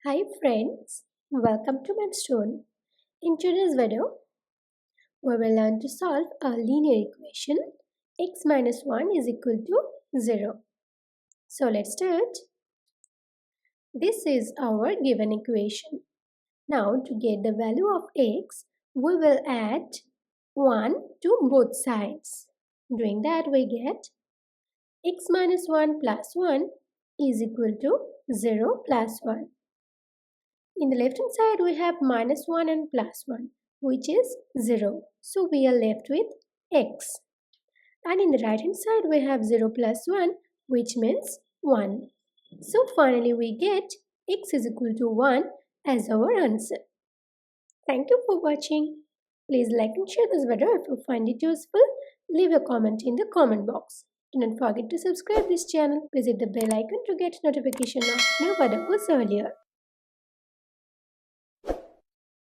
Hi friends, welcome to Mathstoon. In today's video, we will learn to solve a linear equation x minus 1 is equal to 0. So let's start. This is our given equation. Now to get the value of x, we will add 1 to both sides. Doing that we get x minus 1 plus 1 is equal to 0 plus 1. In the left hand side we have minus 1 and plus 1 which is 0. So we are left with x. And in the right hand side we have 0 plus 1 which means 1. So finally we get x is equal to 1 as our answer. Thank you for watching. Please like and share this video if you find it useful. Leave a comment in the comment box. Do not forget to subscribe this channel. Visit the bell icon to get notification of new videos earlier.